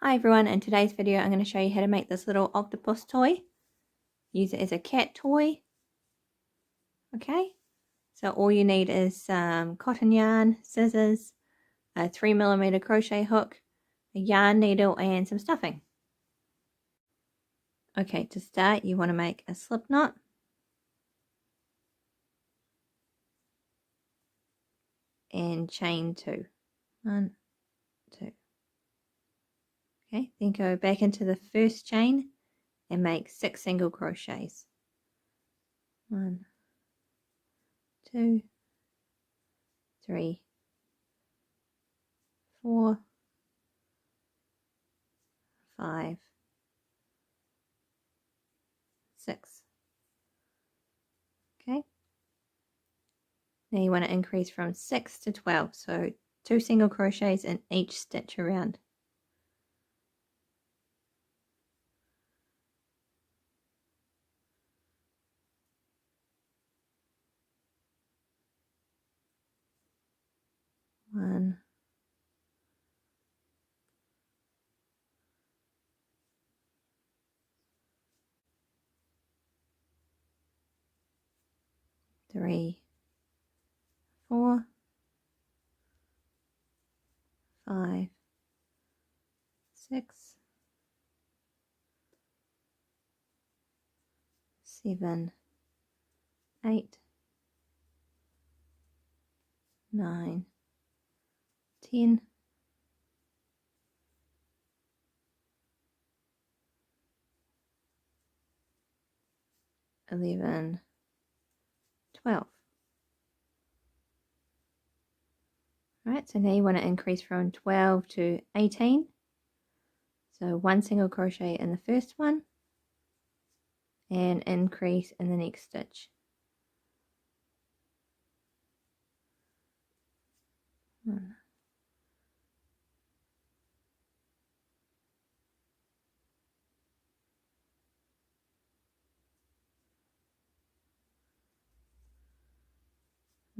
Hi everyone, in today's video I'm going to show you how to make this little octopus toy. Use it as a cat toy. Okay, so all you need is some cotton yarn, scissors, a 3mm crochet hook, a yarn needle and some stuffing. Okay, to start you want to make a slip knot. And chain 2. 1, 2. Okay, then go back into the first chain and make 6 single crochets. 1, 2, 3, 4, 5, 6. Okay. Now you want to increase from 6 to 12, so 2 single crochets in each stitch around. One, three, 4, 5, 6, 7, 8, 9, 10, 11, 12. Alright, so now you want to increase from 12 to 18. So 1 single crochet in the first one and increase in the next stitch. 1,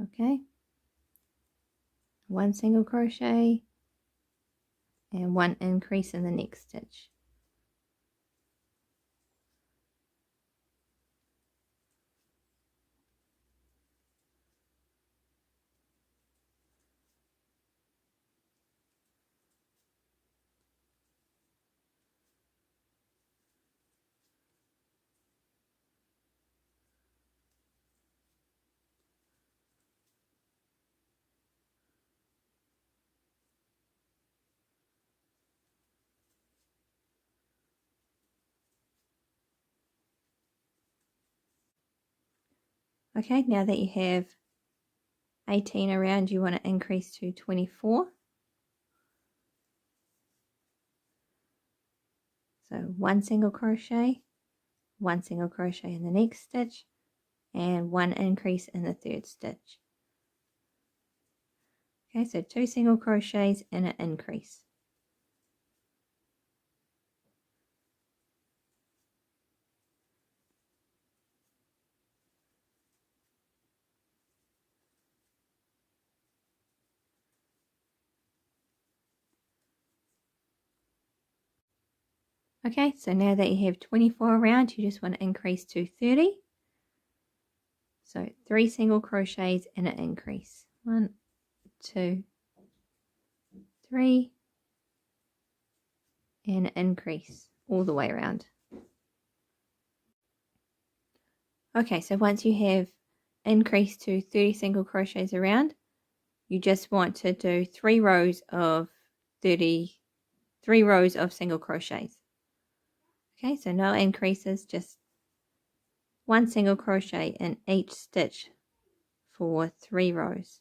okay, 1 single crochet and 1 increase in the next stitch. Okay, now that you have 18 around, you want to increase to 24. So 1 single crochet, 1 single crochet in the next stitch, and 1 increase in the third stitch. Okay, so 2 single crochets and an increase. Okay, so now that you have 24 around, you just want to increase to 30. So 3 single crochets and an increase. 1, 2, 3, and an increase all the way around. Okay, so once you have increased to 30 single crochets around, you just want to do 3 rows of 3 rows of single crochets. Okay, so no increases, just 1 single crochet in each stitch for 3 rows.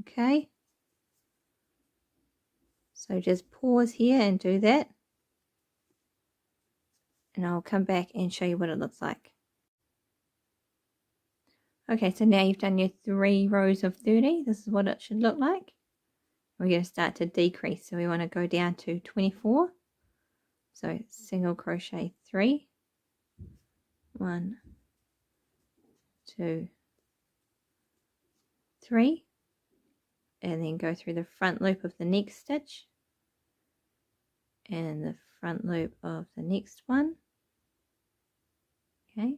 Okay, so just pause here and do that, and I'll come back and show you what it looks like. Okay, so now you've done your 3 rows of 30. This is what it should look like. We're going to start to decrease, so we want to go down to 24. So single crochet 3, 1, 2, 3, and then go through the front loop of the next stitch and the front loop of the next one. Okay,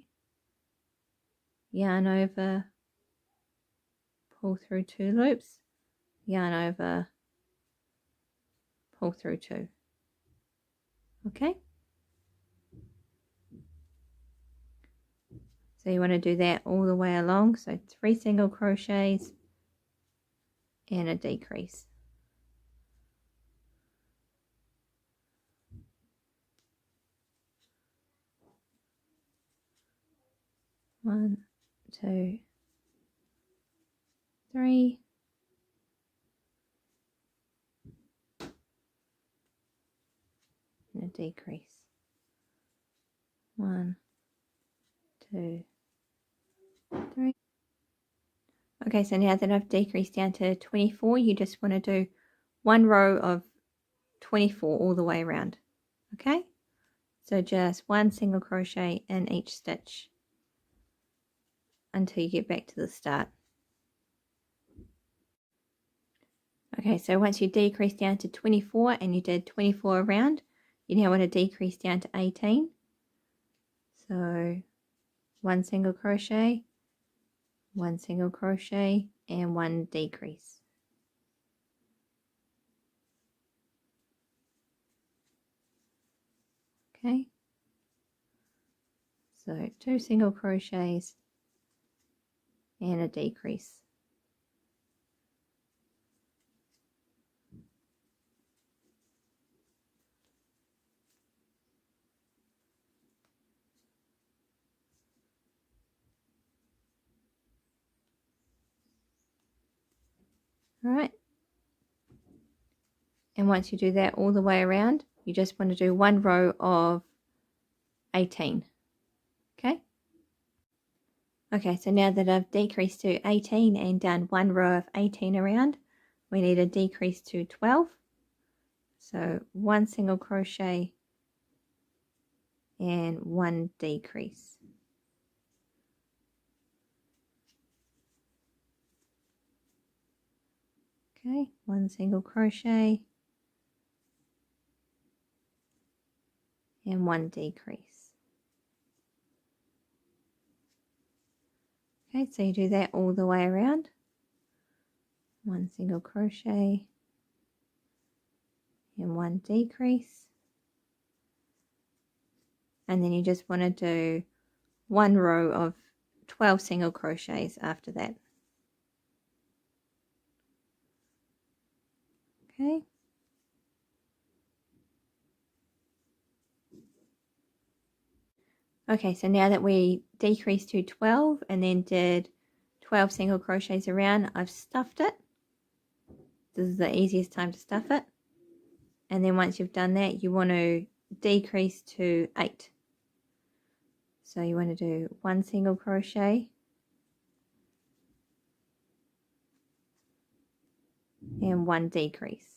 yarn over, pull through 2 loops, yarn over, pull through 2. Okay, so you want to do that all the way along. So 3 single crochets and a decrease. One, 2, 3, and a decrease. 1, 2, 3. Okay, so now that I've decreased down to 24, you just want to do 1 row of 24 all the way around. Okay, so just 1 single crochet in each stitch until you get back to the start. Okay, so once you decrease down to 24 and you did 24 around, you now want to decrease down to 18. So 1 single crochet, 1 single crochet, and 1 decrease. Okay, so 2 single crochets and a decrease. All right, and once you do that all the way around, you just want to do 1 row of 18. Okay, so now that I've decreased to 18 and done 1 row of 18 around, we need a decrease to 12. So 1 single crochet and 1 decrease. Okay, 1 single crochet and 1 decrease. Okay, so you do that all the way around. 1 single crochet and 1 decrease. And then you just want to do 1 row of 12 single crochets after that. Okay. Okay, so now that we decreased to 12 and then did 12 single crochets around, I've stuffed it. This is the easiest time to stuff it. And then once you've done that, you want to decrease to 8. So you want to do 1 single crochet and 1 decrease.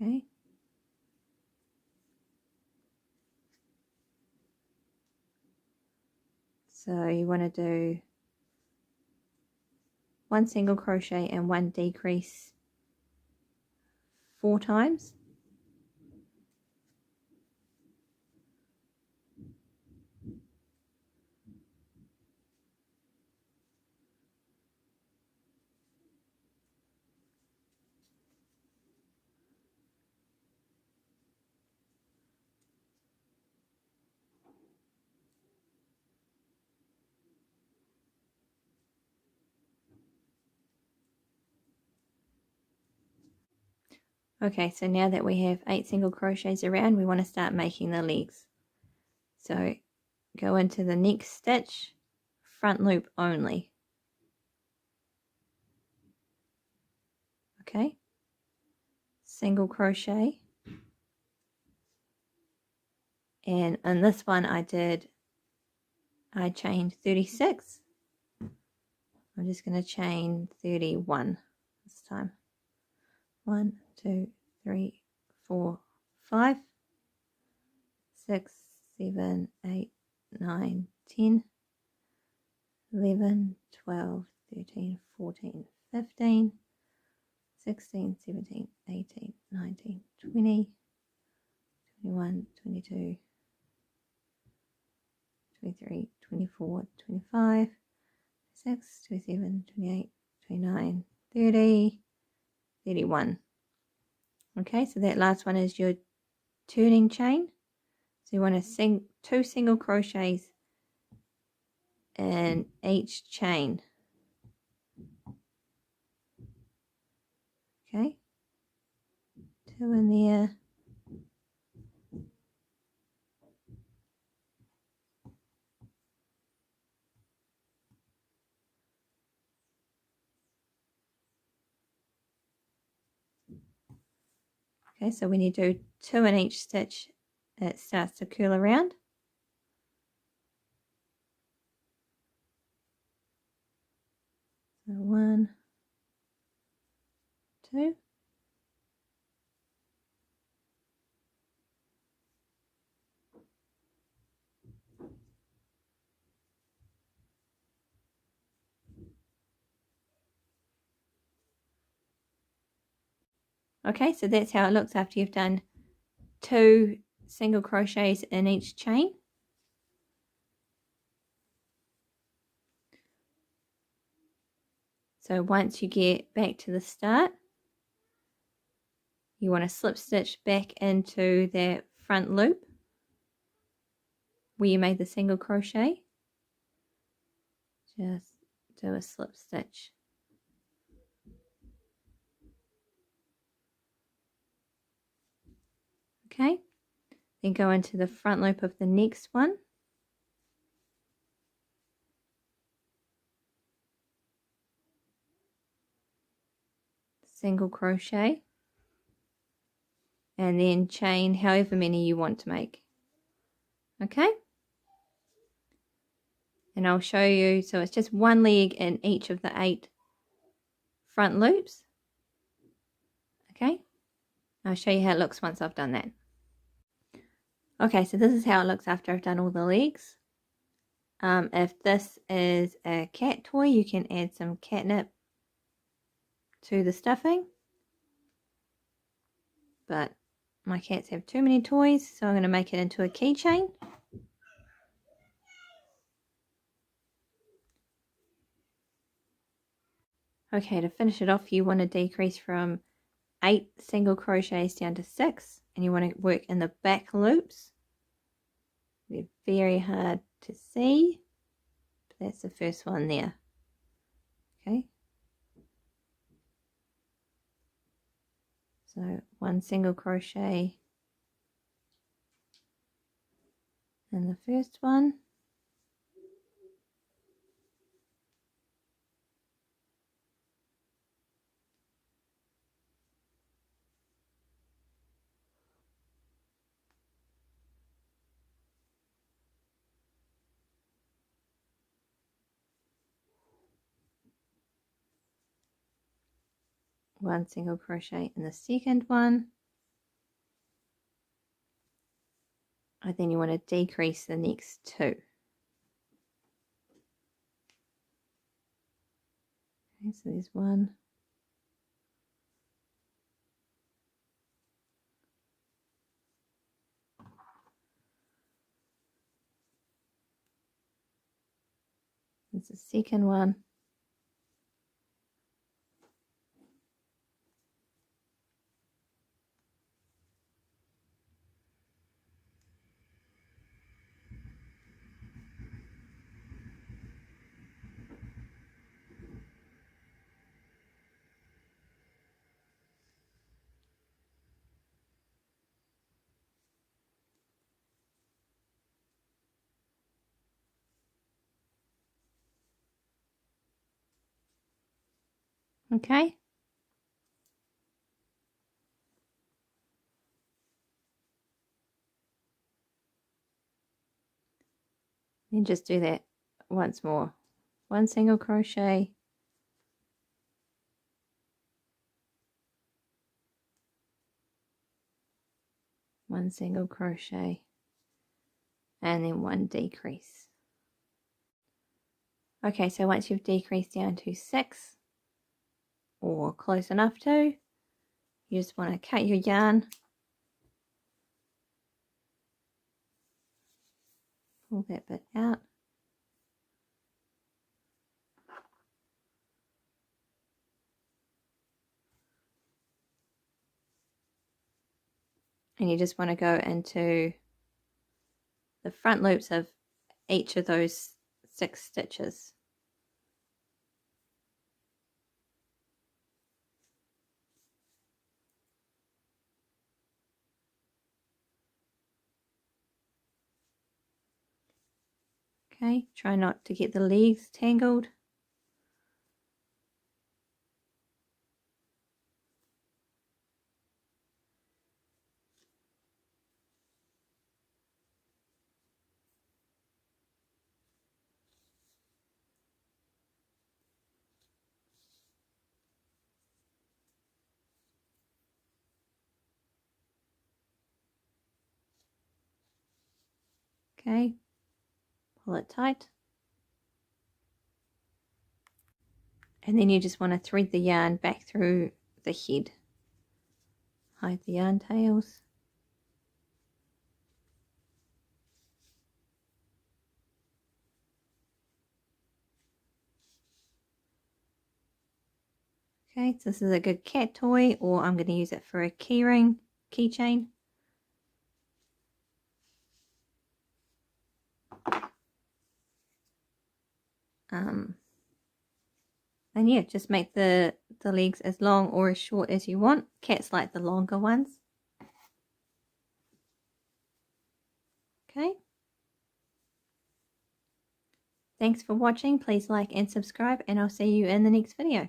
Okay. So you want to do 1 single crochet and 1 decrease 4 times. Okay, so now that we have 8 single crochets around, we want to start making the legs. So go into the next stitch, front loop only. Okay, single crochet, and in this one I chained 36. I'm just going to chain 31 this time. 1, 2, 3, 4, 5. 6, 7, 8, 9, 10, 11, 12, 13, 14, 15, 16, 17, 18, 19, 20, 21, 22, 23, 24, 25, 26, 27, 28, 29, 30, 31. Okay, so that last one is your turning chain. So you want to 2 single crochets in each chain. Okay, 2 in there. Okay, so when you do 2 in each stitch, it starts to curl around. So 1, 2. Okay, so that's how it looks after you've done 2 single crochets in each chain. So once you get back to the start, you want to slip stitch back into that front loop where you made the single crochet. Just do a slip stitch. Okay, then go into the front loop of the next one. Single crochet. And then chain however many you want to make. Okay? And I'll show you, so it's just one leg in each of the 8 front loops. Okay? I'll show you how it looks once I've done that. Okay, so this is how it looks after I've done all the legs. If this is a cat toy, you can add some catnip to the stuffing. But my cats have too many toys, so I'm going to make it into a keychain. Okay, to finish it off, you want to decrease from 8 single crochets down to 6, and you want to work in the back loops. They're very hard to see, but that's the first one there. Okay, so 1 single crochet in the first one. One single crochet in the second one, and then you want to decrease the next 2. Okay, so there's 1, there's the second one, okay. And just do that once more. 1 single crochet, 1 single crochet and then 1 decrease. Okay, so once you've decreased down to 6 or close enough to, you just want to cut your yarn, pull that bit out, and you just want to go into the front loops of each of those 6 stitches. Okay, try not to get the legs tangled. Okay, pull it tight. And then you just want to thread the yarn back through the head. Hide the yarn tails. Okay, so this is a good cat toy, or I'm going to use it for a keychain. And yeah, just make the legs as long or as short as you want. Cats like the longer ones. Okay. Thanks for watching. Please like and subscribe, and I'll see you in the next video.